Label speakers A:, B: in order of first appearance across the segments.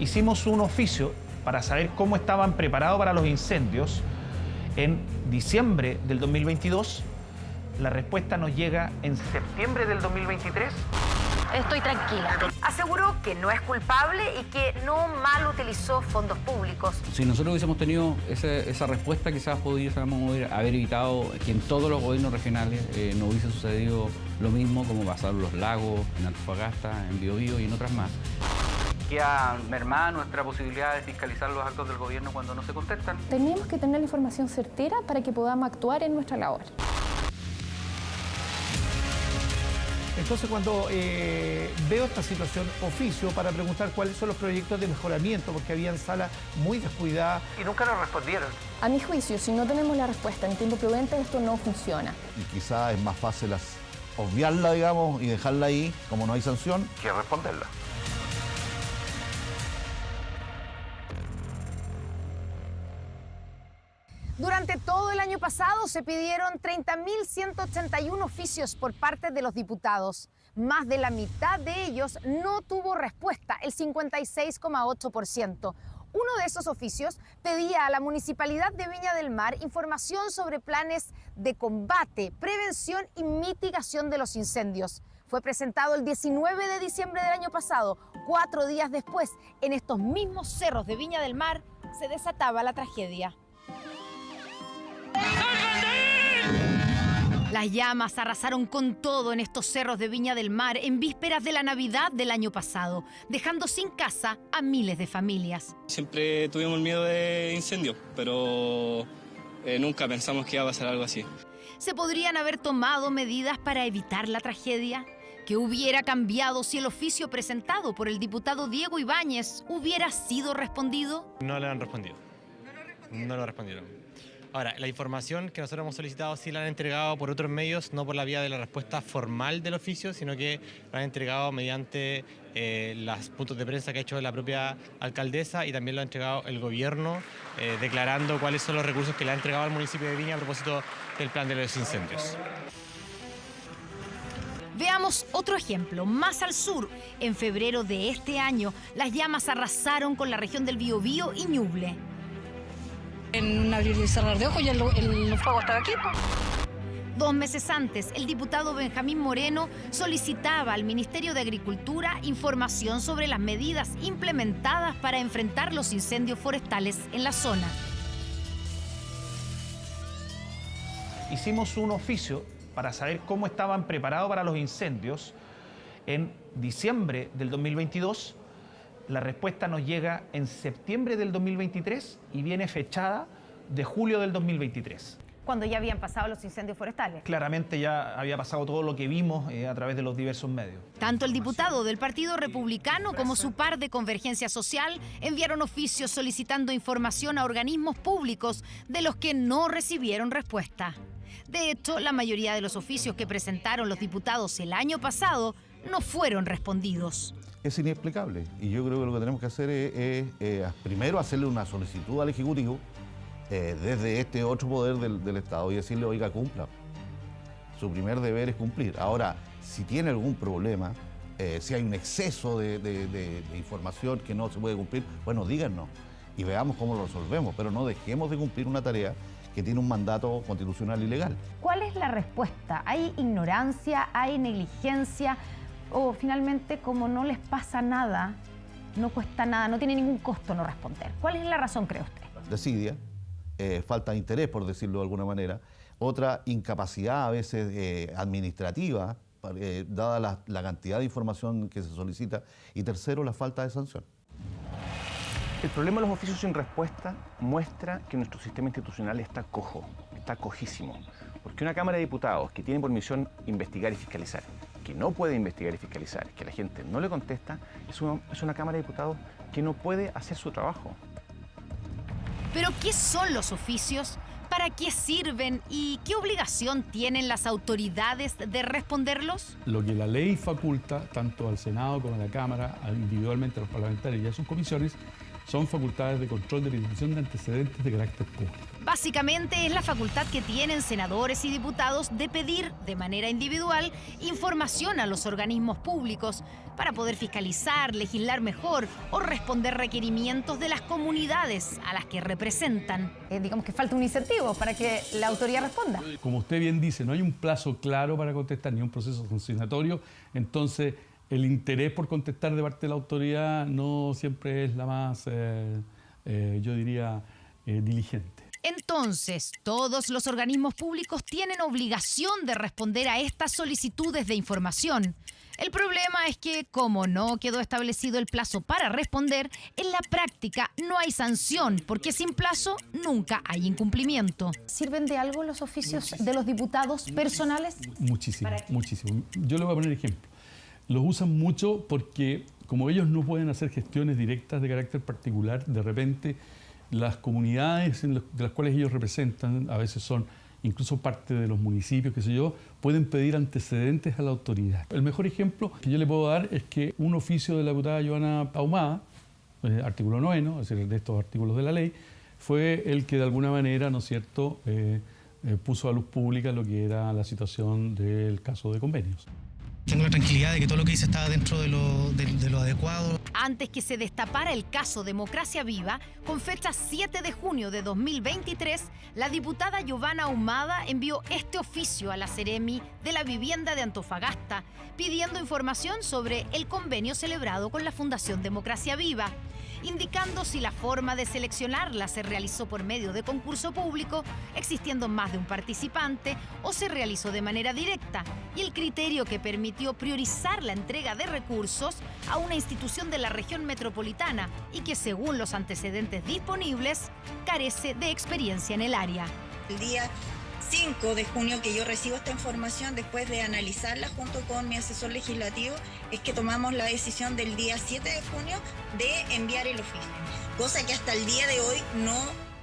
A: Hicimos un oficio para saber cómo estaban preparados para los incendios en diciembre del 2022. La respuesta nos llega en septiembre del 2023.
B: Estoy tranquila. Aseguró que no es culpable y que no mal utilizó fondos públicos.
C: Si nosotros hubiésemos tenido esa respuesta, quizás podríamos haber evitado que en todos los gobiernos regionales no hubiese sucedido lo mismo como pasar en Los Lagos, en Antofagasta, en Biobío y en otras más. Queda mermada nuestra posibilidad de fiscalizar los actos del gobierno cuando no se contestan.
D: Tenemos que tener la información certera para que podamos actuar en nuestra labor.
A: Entonces, cuando veo esta situación, oficio para preguntar cuáles son los proyectos de mejoramiento, porque habían salas muy descuidadas y nunca nos respondieron.
D: A mi juicio, si no tenemos la respuesta en tiempo prudente, esto no funciona.
E: Y quizás es más fácil obviarla, digamos, y dejarla ahí, como no hay sanción, que responderla.
B: Durante todo el año pasado se pidieron 30.181 oficios por parte de los diputados. Más de la mitad de ellos no tuvo respuesta, el 56,8%. Uno de esos oficios pedía a la Municipalidad de Viña del Mar información sobre planes de combate, prevención y mitigación de los incendios. Fue presentado el 19 de diciembre del año pasado. 4 días después, en estos mismos cerros de Viña del Mar, se desataba la tragedia. Las llamas arrasaron con todo en estos cerros de Viña del Mar en vísperas de la Navidad del año pasado, dejando sin casa a miles de familias.
F: Siempre tuvimos miedo de incendios, pero nunca pensamos que iba a pasar algo así.
B: ¿Se podrían haber tomado medidas para evitar la tragedia? ¿Qué hubiera cambiado si el oficio presentado por el diputado Diego Ibáñez hubiera sido respondido?
G: No le han respondido. No lo respondieron. Ahora, la información que nosotros hemos solicitado sí la han entregado por otros medios, no por la vía de la respuesta formal del oficio, sino que la han entregado mediante los puntos de prensa que ha hecho la propia alcaldesa, y también lo ha entregado el gobierno, declarando cuáles son los recursos que le ha entregado al municipio de Viña a propósito del plan de los incendios.
B: Veamos otro ejemplo, más al sur. En febrero de este año, las llamas arrasaron con la región del Biobío y Ñuble.
H: En un abrir y cerrar de ojos ya el fuego estaba aquí.
B: 2 meses antes, el diputado Benjamín Moreno solicitaba al Ministerio de Agricultura información sobre las medidas implementadas para enfrentar los incendios forestales en la zona.
A: Hicimos un oficio para saber cómo estaban preparados para los incendios en diciembre del 2022. La respuesta nos llega en septiembre del 2023 y viene fechada de julio del 2023.
B: Cuando ya habían pasado los incendios forestales.
A: Claramente ya había pasado todo lo que vimos a través de los diversos medios.
B: Tanto el diputado del Partido Republicano como su par de Convergencia Social enviaron oficios solicitando información a organismos públicos de los que no recibieron respuesta. De hecho, la mayoría de los oficios que presentaron los diputados el año pasado no fueron respondidos.
E: Es inexplicable, y yo creo que lo que tenemos que hacer es primero hacerle una solicitud al Ejecutivo desde este otro poder del Estado y decirle, oiga, cumpla. Su primer deber es cumplir. Ahora, si tiene algún problema, si hay un exceso de información que no se puede cumplir, bueno, díganos y veamos cómo lo resolvemos, pero no dejemos de cumplir una tarea que tiene un mandato constitucional y legal.
B: ¿Cuál es la respuesta? ¿Hay ignorancia? ¿Hay negligencia? O finalmente, como no les pasa nada, no cuesta nada, no tiene ningún costo no responder. ¿Cuál es la razón, cree usted?
E: Desidia, falta de interés, por decirlo de alguna manera, otra incapacidad a veces administrativa, dada la cantidad de información que se solicita, y tercero, la falta de sanción.
I: El problema de los oficios sin respuesta muestra que nuestro sistema institucional está cojo, está cojísimo. Porque una Cámara de Diputados que tiene por misión investigar y fiscalizar, que no puede investigar y fiscalizar, que la gente no le contesta, es una Cámara de Diputados que no puede hacer su trabajo.
B: ¿Pero qué son los oficios? ¿Para qué sirven? ¿Y qué obligación tienen las autoridades de responderlos?
J: Lo que la ley faculta, tanto al Senado como a la Cámara, individualmente a los parlamentarios y a sus comisiones, son facultades de control de la eliminación de antecedentes de carácter público.
B: Básicamente es la facultad que tienen senadores y diputados de pedir de manera individual información a los organismos públicos para poder fiscalizar, legislar mejor o responder requerimientos de las comunidades a las que representan. Digamos que falta un incentivo para que la autoridad responda.
J: Como usted bien dice, no hay un plazo claro para contestar ni un proceso sancionatorio, entonces el interés por contestar de parte de la autoridad no siempre es la más, yo diría, diligente.
B: Entonces, todos los organismos públicos tienen obligación de responder a estas solicitudes de información. El problema es que, como no quedó establecido el plazo para responder, en la práctica no hay sanción, porque sin plazo nunca hay incumplimiento. ¿Sirven de algo los oficios de los diputados personales?
J: Muchísimo, muchísimo. Yo le voy a poner ejemplo. Los usan mucho porque, como ellos no pueden hacer gestiones directas de carácter particular, de repente las comunidades de las cuales ellos representan, a veces son incluso parte de los municipios, qué sé yo, pueden pedir antecedentes a la autoridad. El mejor ejemplo que yo le puedo dar es que un oficio de la diputada Joana Ahumada, artículo 9, es decir, de estos artículos de la ley, fue el que de alguna manera, ¿no es cierto?, puso a luz pública lo que era la situación del caso de convenios.
K: Tengo la tranquilidad de que todo lo que hice estaba dentro de lo adecuado.
B: Antes que se destapara el caso Democracia Viva, con fecha 7 de junio de 2023, la diputada Joana Ahumada envió este oficio a la Seremi de la Vivienda de Antofagasta, pidiendo información sobre el convenio celebrado con la Fundación Democracia Viva, indicando si la forma de seleccionarla se realizó por medio de concurso público, existiendo más de un participante, o se realizó de manera directa, y el criterio que permitió priorizar la entrega de recursos a una institución de la región metropolitana y que, según los antecedentes disponibles, carece de experiencia en el área.
L: El día 5 de junio que yo recibo esta información, después de analizarla junto con mi asesor legislativo, es que tomamos la decisión del día 7 de junio de enviar el oficio, cosa que hasta el día de hoy no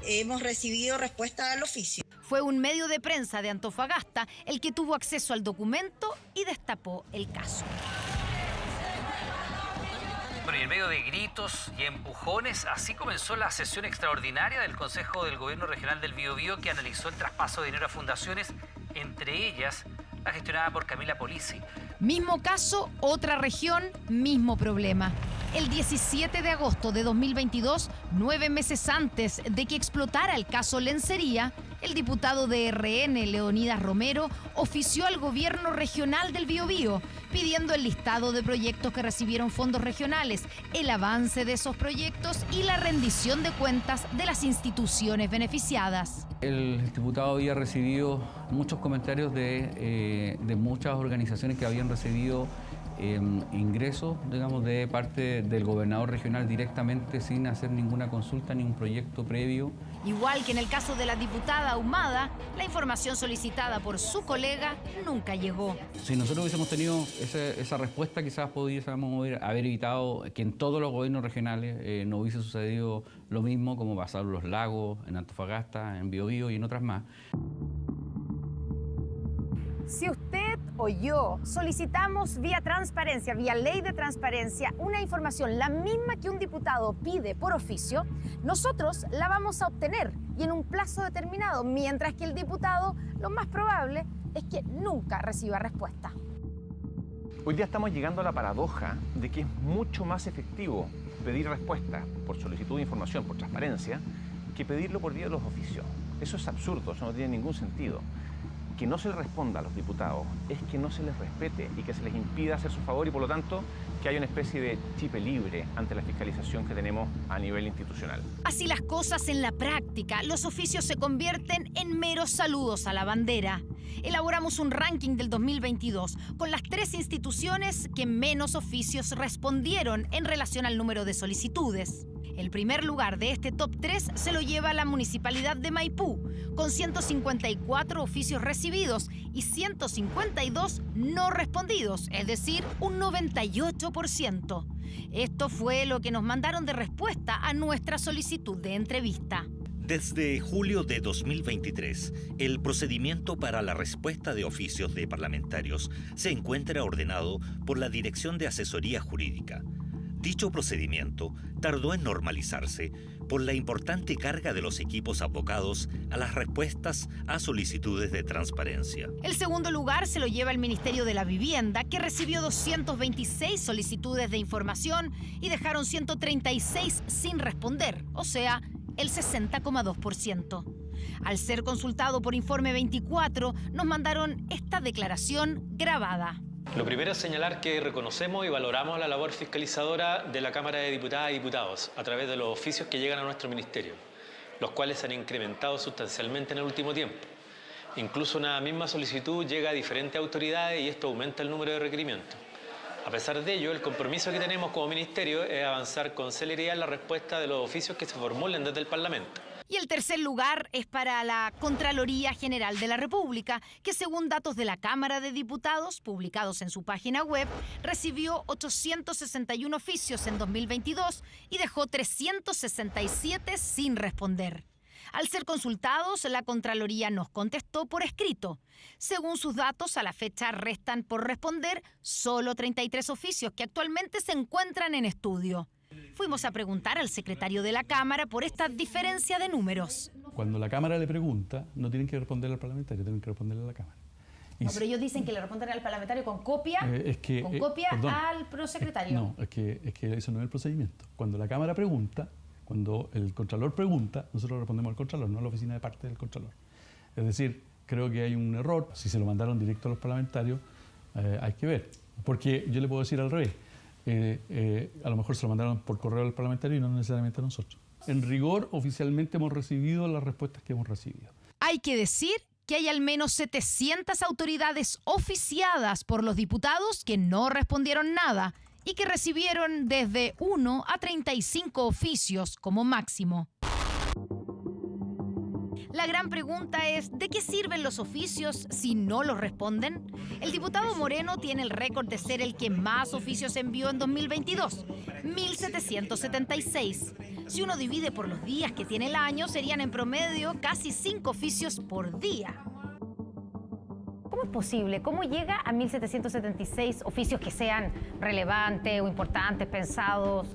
L: hemos recibido respuesta al oficio.
B: Fue un medio de prensa de Antofagasta el que tuvo acceso al documento y destapó el caso.
M: Bueno, y en medio de gritos y empujones, así comenzó la sesión extraordinaria del Consejo del Gobierno Regional del Biobío, que analizó el traspaso de dinero a fundaciones, entre ellas la gestionada por Camila Polisi.
B: Mismo caso, otra región, mismo problema. El 17 de agosto de 2022, 9 meses antes de que explotara el caso Lencería, el diputado de RN, Leonidas Romero, ofició al gobierno regional del Biobío, pidiendo el listado de proyectos que recibieron fondos regionales, el avance de esos proyectos y la rendición de cuentas de las instituciones beneficiadas.
C: El diputado había recibido muchos comentarios de muchas organizaciones que habían recibido ingresos, digamos, de parte del gobernador regional directamente sin hacer ninguna consulta ni un proyecto previo.
B: Igual que en el caso de la diputada Ahumada, la información solicitada por su colega nunca llegó.
C: Si nosotros hubiésemos tenido esa respuesta, quizás pudiésemos haber evitado que en todos los gobiernos regionales no hubiese sucedido lo mismo, como pasaron Los Lagos, en Antofagasta, en Biobío y en otras más.
B: Si usted o yo solicitamos vía transparencia, vía ley de transparencia, una información la misma que un diputado pide por oficio, nosotros la vamos a obtener y en un plazo determinado, mientras que el diputado lo más probable es que nunca reciba respuesta.
I: Hoy día estamos llegando a la paradoja de que es mucho más efectivo pedir respuesta por solicitud de información, por transparencia, que pedirlo por vía de los oficios. Eso es absurdo, eso no tiene ningún sentido. Que no se les responda a los diputados es que no se les respete y que se les impida hacer su favor y, por lo tanto, que haya una especie de chipe libre ante la fiscalización que tenemos a nivel institucional.
B: Así las cosas en la práctica, los oficios se convierten en meros saludos a la bandera. Elaboramos un ranking del 2022 con las 3 instituciones que menos oficios respondieron en relación al número de solicitudes. El primer lugar de este top 3 se lo lleva la Municipalidad de Maipú, con 154 oficios recibidos y 152 no respondidos, es decir, un 98%. Esto fue lo que nos mandaron de respuesta a nuestra solicitud de entrevista.
N: Desde julio de 2023, el procedimiento para la respuesta de oficios de parlamentarios se encuentra ordenado por la Dirección de Asesoría Jurídica. Dicho procedimiento tardó en normalizarse por la importante carga de los equipos abocados a las respuestas a solicitudes de transparencia.
B: El segundo lugar se lo lleva el Ministerio de la Vivienda, que recibió 226 solicitudes de información y dejaron 136 sin responder, o sea, el 60,2%. Al ser consultado por Informe 24, nos mandaron esta declaración grabada.
O: Lo primero es señalar que reconocemos y valoramos la labor fiscalizadora de la Cámara de Diputadas y Diputados a través de los oficios que llegan a nuestro ministerio, los cuales se han incrementado sustancialmente en el último tiempo. Incluso una misma solicitud llega a diferentes autoridades y esto aumenta el número de requerimientos. A pesar de ello, el compromiso que tenemos como ministerio es avanzar con celeridad en la respuesta de los oficios que se formulen desde el Parlamento.
B: Y el tercer lugar es para la Contraloría General de la República, que según datos de la Cámara de Diputados, publicados en su página web, recibió 861 oficios en 2022 y dejó 367 sin responder. Al ser consultados, la Contraloría nos contestó por escrito. Según sus datos, a la fecha restan por responder solo 33 oficios que actualmente se encuentran en estudio. Fuimos a preguntar al secretario de la Cámara por esta diferencia de números.
J: Cuando la Cámara le pregunta, no tienen que responderle al parlamentario, tienen que responderle a la Cámara.
B: No, pero ellos dicen que le responden al parlamentario con copia, al prosecretario.
J: No, es que eso no es el procedimiento. Cuando la Cámara pregunta, cuando el Contralor pregunta, nosotros respondemos al Contralor, no a la oficina de parte del Contralor. Es decir, creo que hay un error. Si se lo mandaron directo a los parlamentarios, hay que ver. Porque yo le puedo decir al revés. A lo mejor se lo mandaron por correo al parlamentario y no necesariamente a nosotros. En rigor, oficialmente hemos recibido las respuestas que hemos recibido.
B: Hay que decir que hay al menos 700 autoridades oficiadas por los diputados que no respondieron nada y que recibieron desde 1 a 35 oficios como máximo. La gran pregunta es, ¿de qué sirven los oficios si no los responden? El diputado Moreno tiene el récord de ser el que más oficios envió en 2022, 1.776. Si uno divide por los días que tiene el año, serían en promedio casi 5 oficios por día. ¿Cómo es posible? ¿Cómo llega a 1.776 oficios que sean relevantes o importantes, pensados?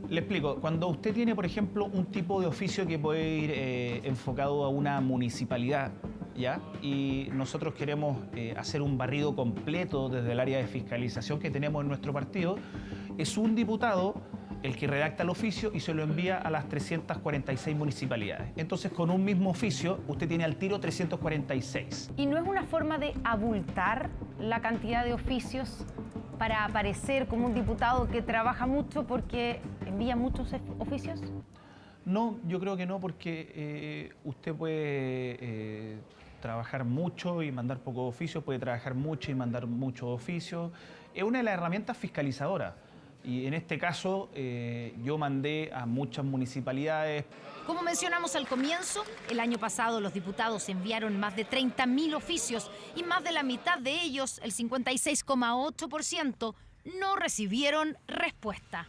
A: Le explico. Cuando usted tiene, por ejemplo, un tipo de oficio que puede ir enfocado a una municipalidad, ¿ya? Y nosotros queremos hacer un barrido completo desde el área de fiscalización que tenemos en nuestro partido, es un diputado el que redacta el oficio y se lo envía a las 346 municipalidades. Entonces, con un mismo oficio, usted tiene al tiro 346.
B: ¿Y no es una forma de abultar la cantidad de oficios para aparecer como un diputado que trabaja mucho porque envía muchos oficios?
A: No, yo creo que no, porque usted puede trabajar mucho y mandar pocos oficios, puede trabajar mucho y mandar muchos oficios. Es una de las herramientas fiscalizadoras. Y en este caso, yo mandé a muchas municipalidades.
B: Como mencionamos al comienzo, el año pasado los diputados enviaron más de 30.000 oficios y más de la mitad de ellos, el 56,8%, no recibieron respuesta.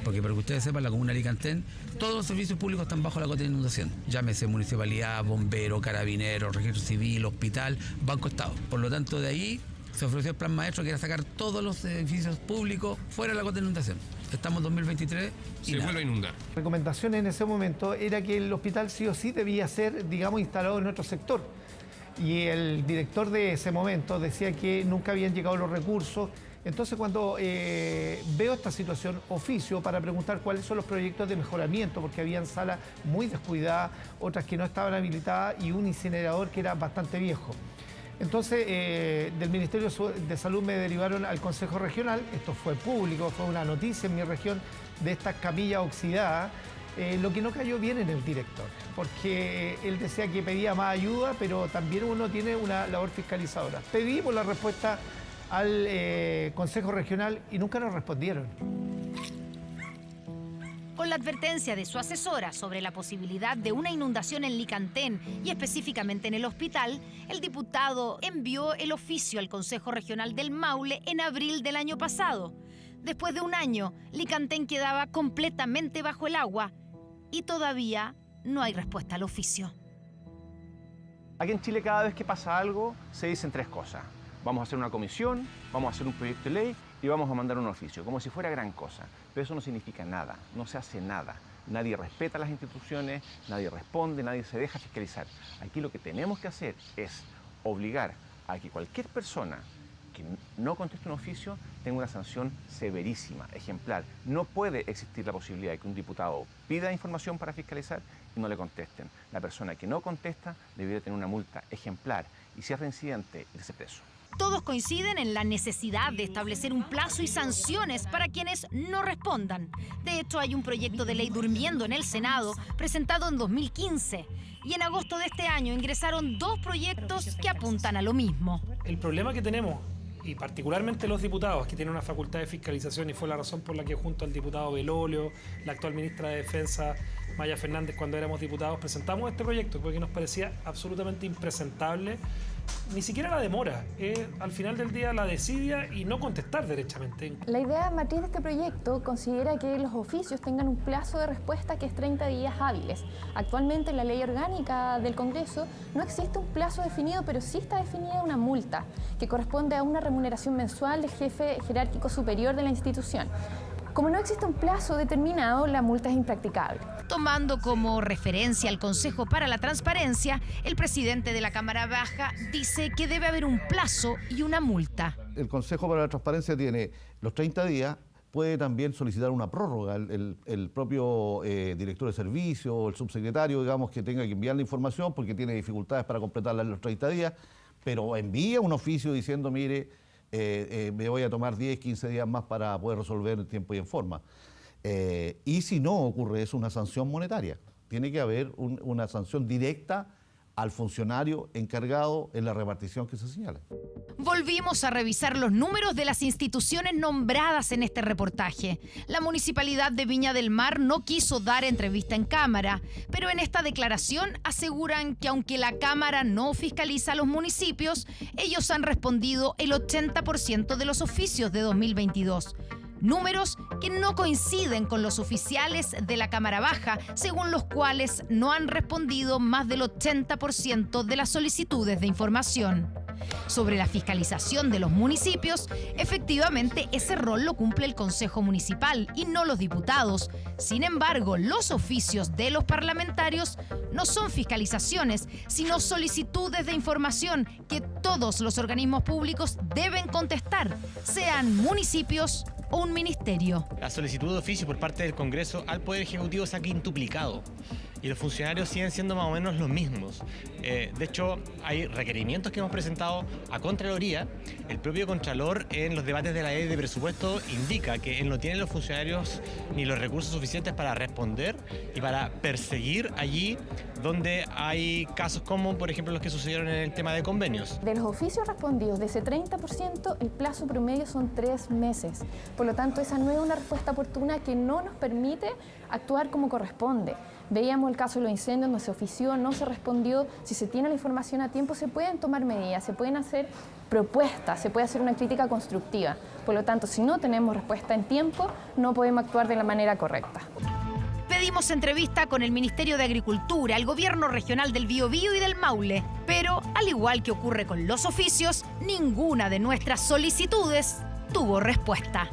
P: Porque para que ustedes sepan, la comuna de Alicantén, todos los servicios públicos están bajo la cota de inundación. Llámese municipalidad, bombero, carabineros, registro civil, hospital, Banco Estado. Por lo tanto, de ahí se ofreció el plan maestro que era sacar todos los edificios públicos fuera de la cota de inundación. Estamos en 2023 y
Q: se vuelve a inundar.
R: La recomendación en ese momento era que el hospital sí o sí debía ser, digamos, instalado en nuestro sector. Y el director de ese momento decía que nunca habían llegado los recursos. Entonces, cuando veo esta situación, oficio para preguntar cuáles son los proyectos de mejoramiento, porque habían salas muy descuidadas, otras que no estaban habilitadas y un incinerador que era bastante viejo. Entonces, del Ministerio de Salud me derivaron al Consejo Regional. Esto fue público, fue una noticia en mi región de estas camillas oxidadas, lo que no cayó bien en el director, porque él decía que pedía más ayuda, pero también uno tiene una labor fiscalizadora. Pedimos la respuesta al Consejo Regional y nunca nos respondieron.
B: Con la advertencia de su asesora sobre la posibilidad de una inundación en Licantén y específicamente en el hospital, el diputado envió el oficio al Consejo Regional del Maule en abril del año pasado. Después de un año, Licantén quedaba completamente bajo el agua y todavía no hay respuesta al oficio.
I: Aquí en Chile cada vez que pasa algo se dicen tres cosas. vamos a hacer una comisión, vamos a hacer un proyecto de ley y vamos a mandar un oficio, como si fuera gran cosa. Pero eso no significa nada, no se hace nada. Nadie respeta las instituciones, nadie responde, nadie se deja fiscalizar. Aquí lo que tenemos que hacer es obligar a que cualquier persona que no conteste un oficio tenga una sanción severísima, ejemplar. No puede existir la posibilidad de que un diputado pida información para fiscalizar y no le contesten. La persona que no contesta debería tener una multa ejemplar y si es reincidente, irse preso.
B: Todos coinciden en la necesidad de establecer un plazo y sanciones para quienes no respondan. De hecho, hay un proyecto de ley durmiendo en el Senado, presentado en 2015. Y en agosto de este año ingresaron 2 proyectos que apuntan a lo mismo.
Q: El problema que tenemos, y particularmente los diputados, que tienen una facultad de fiscalización, y fue la razón por la que junto al diputado Belolio, la actual ministra de Defensa, Maya Fernández, cuando éramos diputados, presentamos este proyecto porque nos parecía absolutamente impresentable. Ni siquiera la demora, al final del día la desidia y no contestar derechamente.
D: La idea matriz de este proyecto considera que los oficios tengan un plazo de respuesta que es 30 días hábiles. Actualmente en la ley orgánica del Congreso no existe un plazo definido, pero sí está definida una multa que corresponde a una remuneración mensual del jefe jerárquico superior de la institución. Como no existe un plazo determinado, la multa es impracticable.
B: Tomando como referencia al Consejo para la Transparencia, el presidente de la Cámara Baja dice que debe haber un plazo y una multa.
E: El Consejo para la Transparencia tiene los 30 días, puede también solicitar una prórroga. El propio director de servicio o el subsecretario, digamos, que tenga que enviar la información porque tiene dificultades para completarla en los 30 días, pero envía un oficio diciendo, mire, me voy a tomar 10, 15 días más para poder resolver en tiempo y en forma. Y si no ocurre eso, una sanción monetaria. Tiene que haber una sanción directa al funcionario encargado en la repartición que se señala.
B: Volvimos a revisar los números de las instituciones nombradas en este reportaje. La Municipalidad de Viña del Mar no quiso dar entrevista en cámara, pero en esta declaración aseguran que aunque la Cámara no fiscaliza a los municipios, ellos han respondido el 80% de los oficios de 2022. Números que no coinciden con los oficiales de la Cámara Baja, según los cuales no han respondido más del 80% de las solicitudes de información. Sobre la fiscalización de los municipios, efectivamente ese rol lo cumple el Consejo Municipal y no los diputados. Sin embargo, los oficios de los parlamentarios no son fiscalizaciones, sino solicitudes de información que todos los organismos públicos deben contestar, sean municipios o un ministerio.
G: La solicitud de oficio por parte del Congreso al Poder Ejecutivo se ha quintuplicado y los funcionarios siguen siendo más o menos los mismos. De hecho, hay requerimientos que hemos presentado a Contraloría. El propio Contralor en los debates de la ley de presupuesto indica que él no tiene los funcionarios ni los recursos suficientes para responder y para perseguir allí donde hay casos como, por ejemplo, los que sucedieron en el tema de convenios.
D: De los oficios respondidos, de ese 30%, el plazo promedio son 3 meses. Por lo tanto, esa no es una respuesta oportuna que no nos permite actuar como corresponde. Veíamos el caso de los incendios, donde se ofició, no se respondió. Si se tiene la información a tiempo, se pueden tomar medidas, se pueden hacer propuestas, se puede hacer una crítica constructiva. Por lo tanto, si no tenemos respuesta en tiempo, no podemos actuar de la manera correcta.
B: Pedimos entrevista con el Ministerio de Agricultura, el Gobierno Regional del Biobío y del Maule, pero al igual que ocurre con los oficios, ninguna de nuestras solicitudes tuvo respuesta.